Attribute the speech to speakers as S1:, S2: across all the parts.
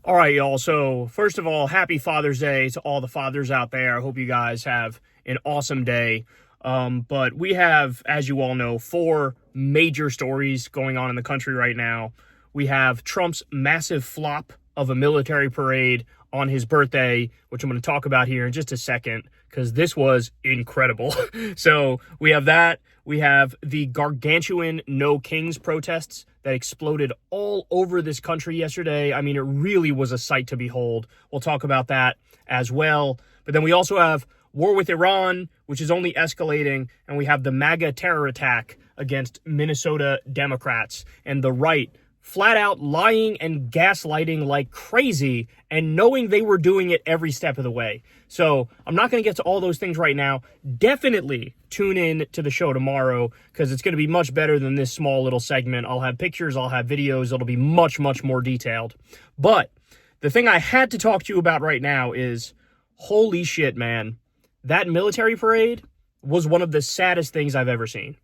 S1: All right, y'all. So first of all, happy Father's Day to all the fathers out there. I hope you guys have an awesome day. But we have, as you all know, four major stories going on in the country right now. We have Trump's massive flop of a military parade on his birthday, which I'm going to talk about here in just a second, because this was incredible. So we have that. We have the gargantuan No Kings protests that exploded all over this country yesterday. I mean, it really was a sight to behold. We'll talk about that as well. But then we also have war with Iran, which is only escalating, and we have the MAGA terror attack against Minnesota Democrats and the right flat out lying and gaslighting like crazy and knowing they were doing it every step of the way. So I'm not going to get to all those things right now. Definitely tune in to the show tomorrow because it's going to be much better than this small little segment. I'll have pictures, I'll have videos, it'll be much, much more detailed. But the thing I had to talk to you about right now is, holy shit, man. That military parade was one of the saddest things I've ever seen.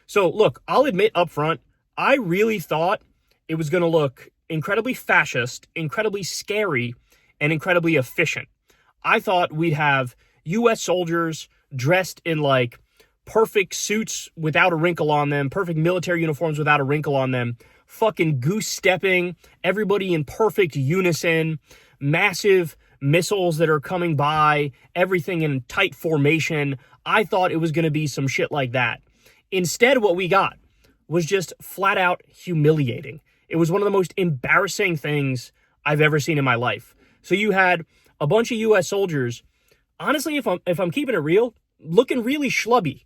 S1: So look, I'll admit up front, I really thought it was going to look incredibly fascist, incredibly scary, and incredibly efficient. I thought we'd have U.S. soldiers dressed in like perfect suits without a wrinkle on them, perfect military uniforms without a wrinkle on them, fucking goose stepping, everybody in perfect unison, massive missiles that are coming by, everything in tight formation. I thought it was going to be some shit like that. Instead, what we got was just flat out humiliating. It was one of the most embarrassing things I've ever seen in my life. So you had a bunch of U.S. soldiers, honestly, if I'm keeping it real, looking really schlubby,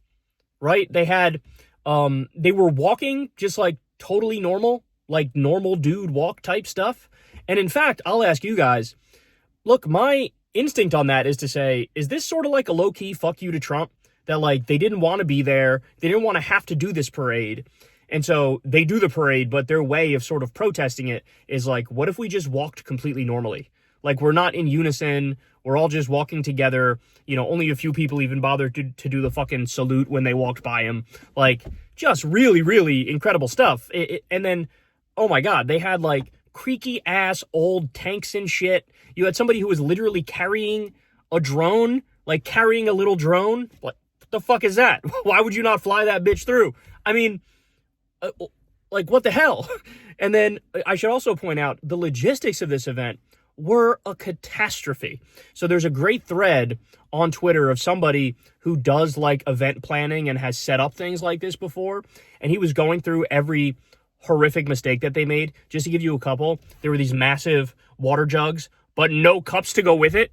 S1: right? They had, they were walking just like totally normal, like normal dude walk type stuff. And in fact, I'll ask you guys, look, my instinct on that is to say, is this sort of like a low-key fuck you to Trump? That like they didn't want to be there, they didn't want to have to do this parade. And so they do the parade, but their way of sort of protesting it is like, what if we just walked completely normally? Like, we're not in unison. We're all just walking together. You know, only a few people even bothered to do the fucking salute when they walked by him. Like, just really, really incredible stuff. And then, oh my God, they had like creaky ass old tanks and shit. You had somebody who was literally carrying a drone, like carrying a little drone. What the fuck is that? Why would you not fly that bitch through? I mean, like, what the hell? And then I should also point out the logistics of this event were a catastrophe. So there's a great thread on Twitter of somebody who does like event planning and has set up things like this before. And he was going through every horrific mistake that they made. Just to give you a couple, there were these massive water jugs, but no cups to go with it.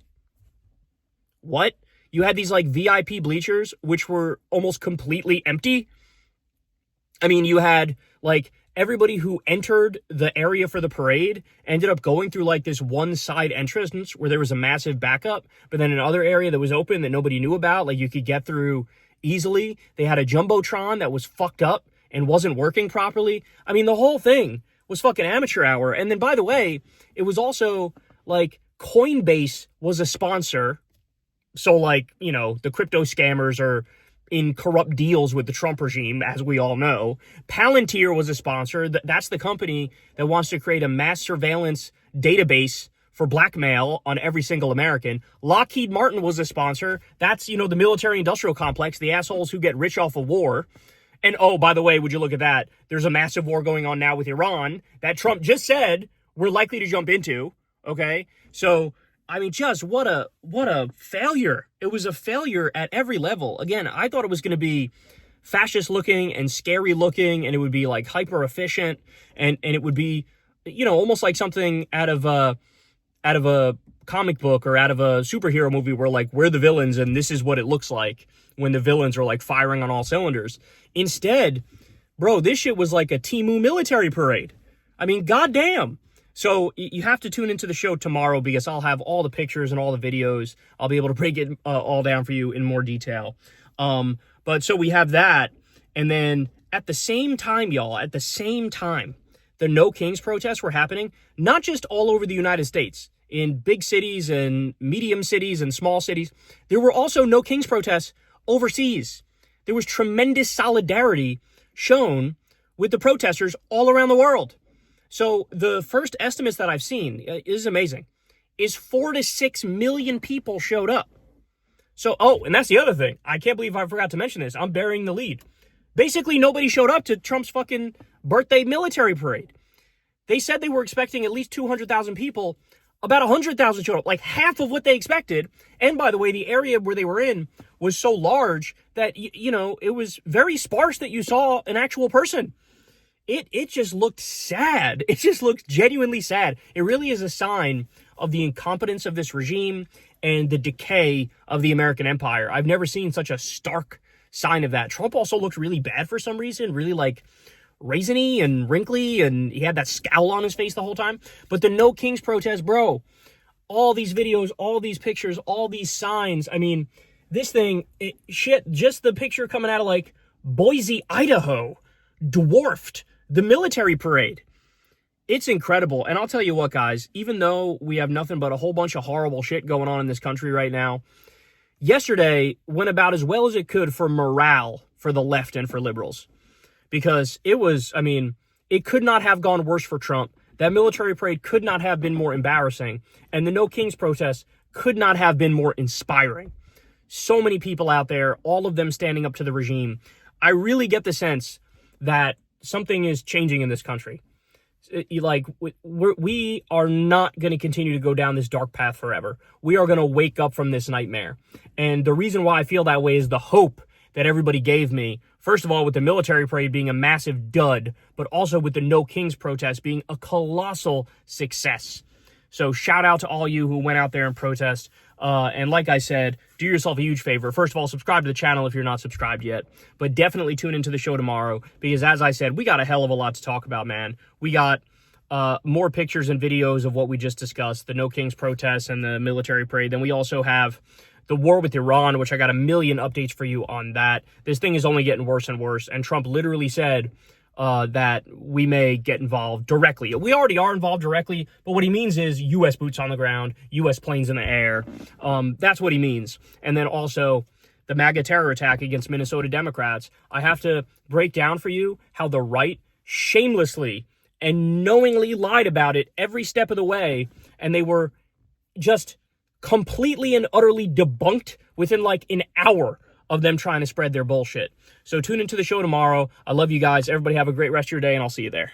S1: What? You had these like VIP bleachers, which were almost completely empty. I mean, you had like everybody who entered the area for the parade ended up going through like this one side entrance where there was a massive backup, but then another area that was open that nobody knew about, like you could get through easily. They had a Jumbotron that was fucked up and wasn't working properly. I mean, the whole thing was fucking amateur hour. And then, by the way, it was also like Coinbase was a sponsor. So like, you know, the crypto scammers are in corrupt deals with the Trump regime, as we all know. Palantir was a sponsor. That's the company that wants to create a mass surveillance database for blackmail on every single American. Lockheed Martin was a sponsor. That's, you know, the military industrial complex, the assholes who get rich off of war. And oh, by the way, would you look at that? There's a massive war going on now with Iran that Trump just said we're likely to jump into. Okay. So, I mean, just what a failure. It was a failure at every level. Again, I thought it was going to be fascist looking and scary looking, and it would be like hyper efficient, and it would be, you know, almost like something out of a comic book or out of a superhero movie where like we're the villains and this is what it looks like when the villains are like firing on all cylinders. Instead, bro, this shit was like a Timu military parade. I mean, goddamn. So you have to tune into the show tomorrow because I'll have all the pictures and all the videos. I'll be able to break it all down for you in more detail. But so we have that. And then at the same time, y'all, at the same time, the No Kings protests were happening, not just all over the United States, in big cities and medium cities and small cities. There were also No Kings protests overseas. There was tremendous solidarity shown with the protesters all around the world. So the first estimates that I've seen is amazing, is 4 to 6 million people showed up. So, oh, and that's the other thing. I can't believe I forgot to mention this. I'm burying the lead. Basically, nobody showed up to Trump's fucking birthday military parade. They said they were expecting at least 200,000 people. About 100,000 showed up, like half of what they expected. And by the way, the area where they were in was so large that, you know, it was very sparse that you saw an actual person. It just looked sad. It just looked genuinely sad. It really is a sign of the incompetence of this regime and the decay of the American empire. I've never seen such a stark sign of that. Trump also looked really bad for some reason, really like raisiny and wrinkly, and he had that scowl on his face the whole time. But the No Kings protest, bro, all these videos, all these pictures, all these signs. I mean, this thing, shit, just the picture coming out of like Boise, Idaho, dwarfed the military parade. It's incredible. And I'll tell you what, guys, even though we have nothing but a whole bunch of horrible shit going on in this country right now, yesterday went about as well as it could for morale for the left and for liberals. Because it was, I mean, it could not have gone worse for Trump. That military parade could not have been more embarrassing. And the No Kings protest could not have been more inspiring. So many people out there, all of them standing up to the regime. I really get the sense that something is changing in this country. We are not going to continue to go down this dark path forever. We are going to wake up from this nightmare. And the reason why I feel that way is the hope that everybody gave me. First of all, with the military parade being a massive dud, but also with the No Kings protest being a colossal success. So shout out to all you who went out there and protest. And like I said, do yourself a huge favor. First of all, subscribe to the channel if you're not subscribed yet. But definitely tune into the show tomorrow because, as I said, we got a hell of a lot to talk about, man. We got more pictures and videos of what we just discussed, the No Kings protests and the military parade. Then we also have the war with Iran, which I got a million updates for you on that. This thing is only getting worse and worse. And Trump literally said that we may get involved directly. We already are involved directly, but what he means is U.S. boots on the ground, U.S. planes in the air. That's what he means. And then also the MAGA terror attack against Minnesota Democrats. I have to break down for you how the right shamelessly and knowingly lied about it every step of the way. And they were just completely and utterly debunked within like an hour of them trying to spread their bullshit. So tune into the show tomorrow. I love you guys. Everybody have a great rest of your day, and I'll see you there.